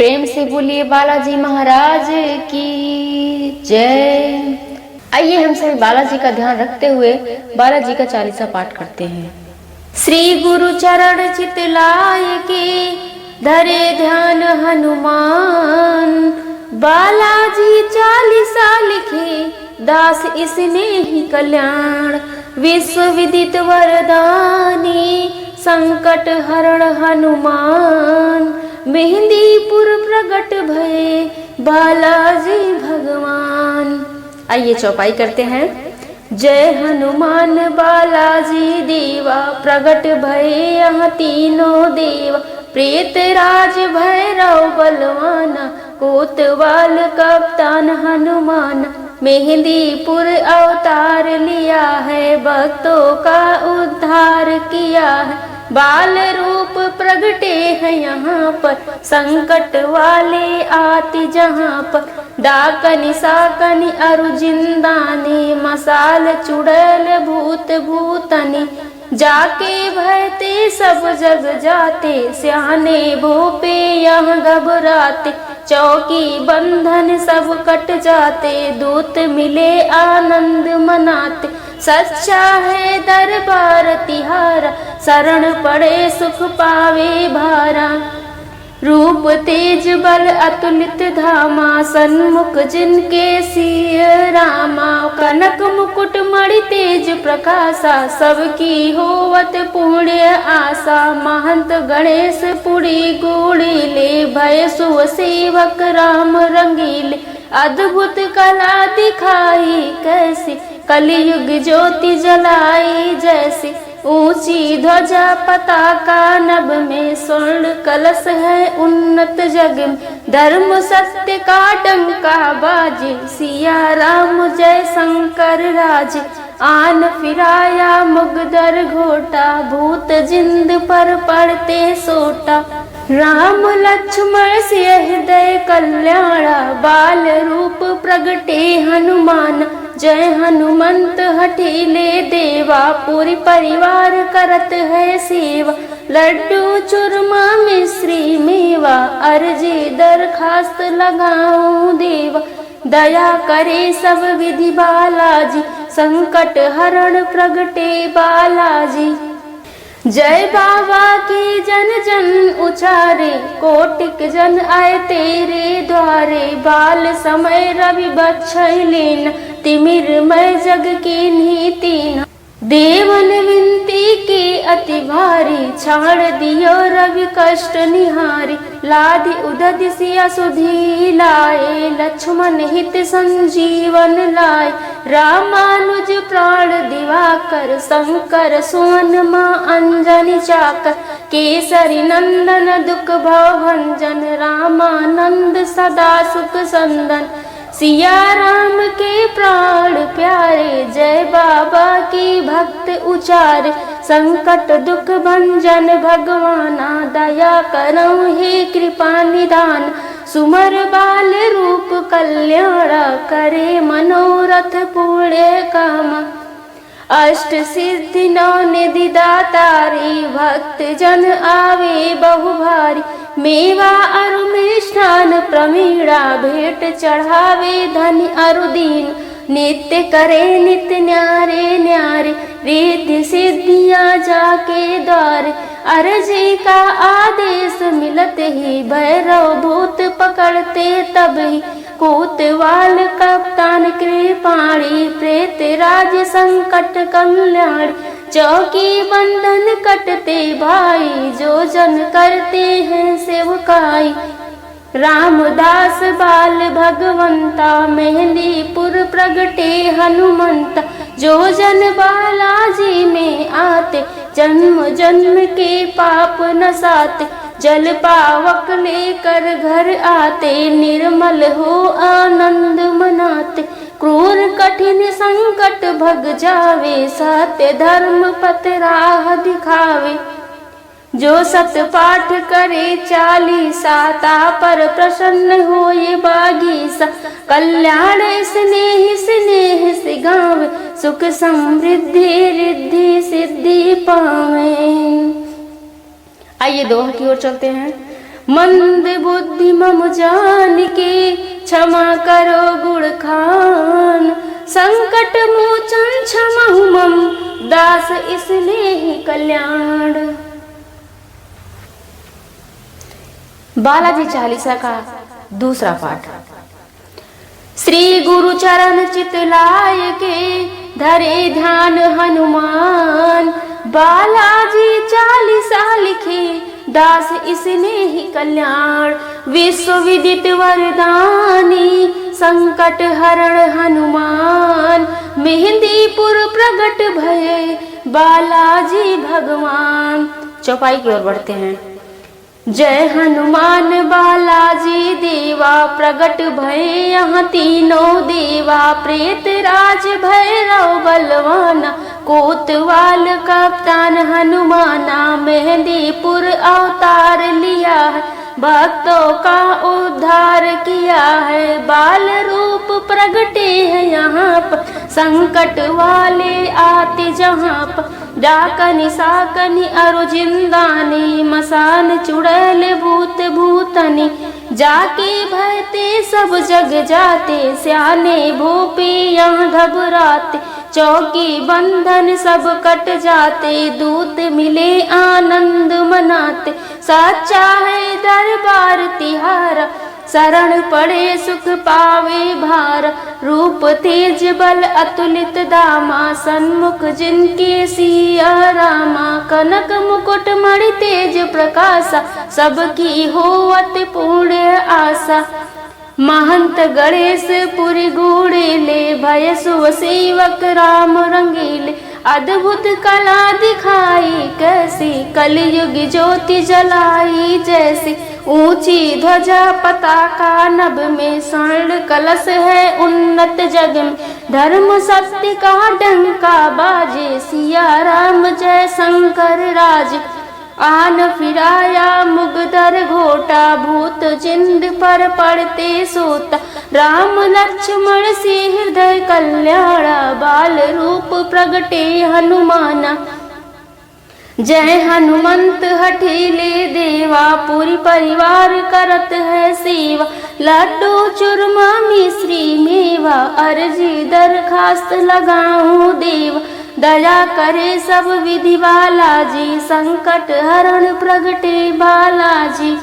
प्रेम से बोलिए बालाजी महाराज की जय। आइए हम सभी बालाजी का ध्यान रखते हुए बालाजी का चालीसा पाठ करते हैं। श्री गुरु चरण चित लाय के धरे ध्यान हनुमान, बालाजी चालीसा लिखे दास इसने ही कल्याण। विश्व विदित वरदानी संकट हरण हनुमान, मेहंदीपुर प्रगट भये बालाजी भगवान। आइए चौपाई करते हैं। जय हनुमान बालाजी देवा, प्रगट भये यहाँ तीनों देवा। प्रेत राज भैरव बलवाना, कोतवाल कप्तान हनुमान। मेहंदीपुर अवतार लिया है, भक्तों का उद्धार किया है। बाल रूप प्रगटे हैं यहाँ पर, संकट वाले आते जहाँ पर। डाकनी साकनी अरु जिंदानी, मसाल चुड़ैल भूत भूतनी। जाके भयते सब जग जाते, स्याने भोपे यहाँ घबराते। चौकी बंधन सब कट जाते, दूत मिले आनंद मनाते। सच्चा है दरबार तिहारा, शरण पड़े सुख पावे भारा। रूप तेज बल अतुलित धामा, सन्मुख जिनके सिय रामा। कनक मुकुट मणि तेज प्रकाशा, सबकी होवत पुण्य आशा। महंत गणेश पुरी गुड़ी ले, भय सुव सेवक राम रंगीले। अद्भुत कला दिखाई कैसी, कलियुग ज्योति जलाई जैसी। ऊंची ध्वजा पताका नभ में, स्वर्ण कलश है उन्नत जग में। धर्म सत्य का डंका बाजे, सिया राम जय शंकर राजे। आन फिराया मुगदर घोटा, भूत जिंद पर पड़ते सोटा। राम लक्ष्मण से हृदय कल्याणा, बाल रूप प्रगटे हनुमान। जय हनुमंत हठीले देवा, पूरी परिवार करत है सेवा। लड्डू चूरमा मिश्री मेवा, अर्जी दरखास्त लगाऊं देवा। दया करे सब विधि बालाजी, संकट हरण प्रगटे बालाजी। जय बाबा की जन जन उचारे, कोटिक जन आए तेरे द्वारे। बाल समय रवि बक्षय लेन, तिमिर मय जग की नीति। देवन विनती की अति भारी, छाड़ दियो रवि कष्ट निहारी। लाधि उदधि सिया सुधी लाए, लक्ष्मण हित संजीवन लाए। रामानुज प्राण दिवाकर, शंकर सुवन मां अंजनी चाकर। केसरी नंदन दुख भंजन, रामानंद सदा सुख संदन। सिया राम के प्राण प्यारे, जय बाबा की भक्त उचारे। संकट दुख भंजन भगवाना, दया करौ हे कृपा निदान। सुमर बाल रूप कल्याणा, करे मनोरथ पूर्ण कामा। अष्ट सिद्धि नौ निधि दातारी, भक्त जन आवे बहु भारी। मेवा अरु मिष्ठान प्रमीणा, भेंट चढ़ावे धन अरु दीन। नित्य करे नित्य न्यारे न्यारे, रिद्धि सिद्धियां जाके द्वारे। अर्जी का आदेश मिलत ही, भैरव भूत पकड़ते तब ही। कोतवाल कप्तान कृपाणी, प्रेत राज संकट कल्याण। चौकी बंधन कटते भाई, जो जन करते हैं सेवकाई। रामदास बाल भगवंता, मेहंदीपुर प्रगटे हनुमंता। जो जन बालाजी में आते, जन्म जन्म के पाप नसाते। जल पावक लेकर घर आते, निर्मल हो आनंद मनाते। क्रूर कठिन संकट भग जावे, सत्य धर्म पथ राह दिखावे। जो सत पाठ करे चालीसा, पर प्रसन्न होए बागीसा। कल्याण स्नेह स्नेह से गावे, सुख समृद्धि रिद्धि सिद्धि पावे। आइए दोहा की ओर चलते हैं। मंद बुद्धि मम जान के क्षमा करो गुण खान। संकट मोचन क्षमहु मम दास इसलिए ही कल्याण। बालाजी चालीसा का दूसरा पाठ। श्री गुरु चरण चित लाय के धरे ध्यान हनुमान। बालाजी चालीसा लिखे दास इसने ही कल्याण। विश्व विदित वरदानी संकट हरण हनुमान। मेहंदीपुर प्रगट भये बालाजी भगवान। चौपाई की ओर बढ़ते हैं। जय हनुमान बालाजी देवा प्रगट भय यहाँ तीनों देवा। प्रेत राज भैरव बलवाना कोतवाल कप्तान हनुमाना। मेहंदीपुर अवतार लिया है भक्तों का उद्धार किया है। बाल रूप प्रगटे हैं यहाँ पर संकट वाले आते जहाँ पर। डाकनी साकनी अरु जिंदानी मसान चुड़ैल भूत भूतनी। जाके भयते सब जग जाते स्याने भूपे यहाँ घबराते। चौकी बंधन सब कट जाते दूत मिले आनंद मनाते। सच्चा है दरबार तिहारा शरण पड़े सुख पावे भार। रूप तेज बल अतुलित दामा सन्मुख जिनके सिया रामा। कनक मुकुट मणि तेज प्रकाशा सबकी होवत पूर्ण आशा। महंत गणेश पुरी गूढ़े ले भय सुव सेवक राम रंगीले। अद्भुत कला दिखाई कैसी कलयुग ज्योति जलाई जैसी। ऊंची ध्वजा पताका नभ में स्वर्ण कलश है उन्नत जग में। धर्म सत्य का डंका बाजे सिया राम जय शंकर राज। आन फिराया मुगदर घोटा भूत जिंद पर पड़ते सोता। राम लक्ष्मण से हृदय कल्याणा बाल रूप प्रगटे हनुमाना। जय हनुमंत हठीले देवा पूरी परिवार करत है सेवा। लड्डू चूरमा मिश्री मेवा अर्जी दरखास्त लगाऊं देवा। दया करे सब विधि बालाजी संकट हरण प्रगटे बालाजी।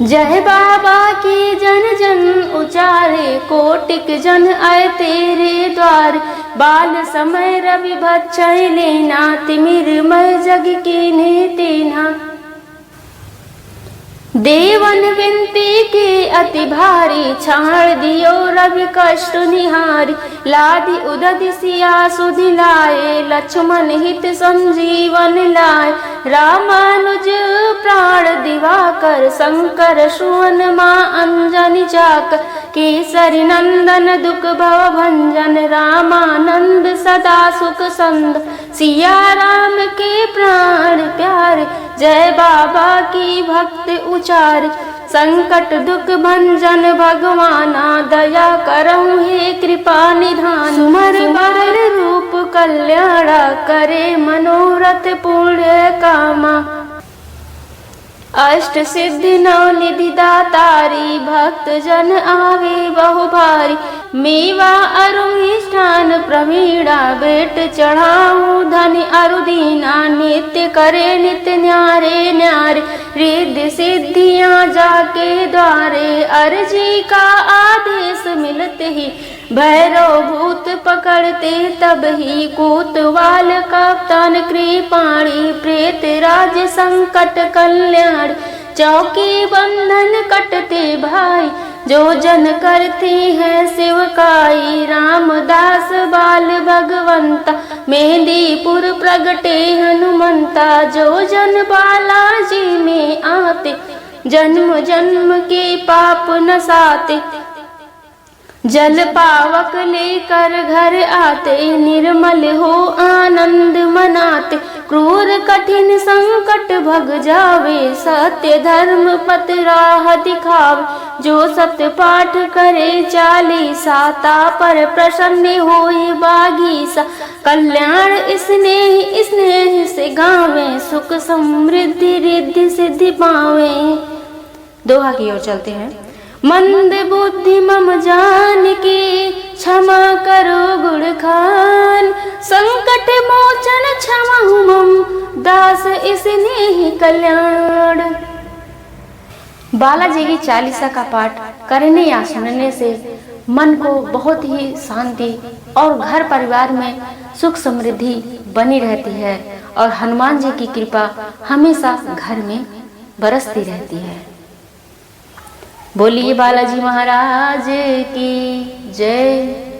जय बाबा की जन जन उचारे कोटिक जन आए तेरे द्वार। बाल समय रवि भक्षय लेना तिमिरमय जग कीन्हे तेना। देवन विनती के अति भारी छाड़ दियो रवि कष्ट निहारी। लादि उदधि सिया सुधि लाए लक्ष्मण हित संजीवन लाए। रामानुज प्राण दिवाकर शंकर सुवन माँ अंजनी चाकर। केसरी नंदन दुख भव भंजन रामानंद सदा सुख संद। सिया राम के प्राण प्यारे जय बाबा की भक्त उचार। संकट दुख भंजन भगवाना दया करहु हे कृपा निधान। सुमर बरल रूप कल्याणा करे मनोरथ पूर्ण कामा। अष्ट सिद्धि नौ निधि दातारी भक्त जन आवे बहु भारी। मेवा अरुष्ठान प्रवीणा बेट चढ़ाऊं धनि अरुदीना। नित्य करे नित्य न्यारे न्यारे रिद्धि सिद्धियां जाके द्वारे। अर्जी का आदेश मिलते ही भैरव भूत पकड़ते तब ही। कोतवाल कप्तान कृपाणी प्रेत राज संकट कल्याण। चौकी बंधन कटते भाई जो जन करते हैं शिवकाई। रामदास बाल भगवंता मेहंदीपुर प्रगटे हनुमंता। जो जन बालाजी में आते जन्म जन्म के पाप नसाते। जल पावक लेकर घर आते निर्मल हो आनंद मनाते। क्रूर कठिन संकट भग जावे, सत्य धर्म पथ राह दिखावे। जो सत्य पाठ करे चालीसा, पर प्रसन्न होए बागीसा। कल्याण स्नेह स्नेह से गावे, सुख समृद्धि रिद्धि सिद्धि पावे। दोहा की ओर चलते हैं। मंद बुद्धि मम जान के, क्षमा करो गुण खान। संकट मोचन क्षमा मम, दास स्नेह कल्याण। बालाजी की चालीसा का पाठ करने या सुनने से मन को बहुत ही शांति और घर परिवार में सुख समृद्धि बनी रहती है और हनुमान जी की कृपा हमेशा घर में बरसती रहती है। बोलिए बालाजी महाराज की जय।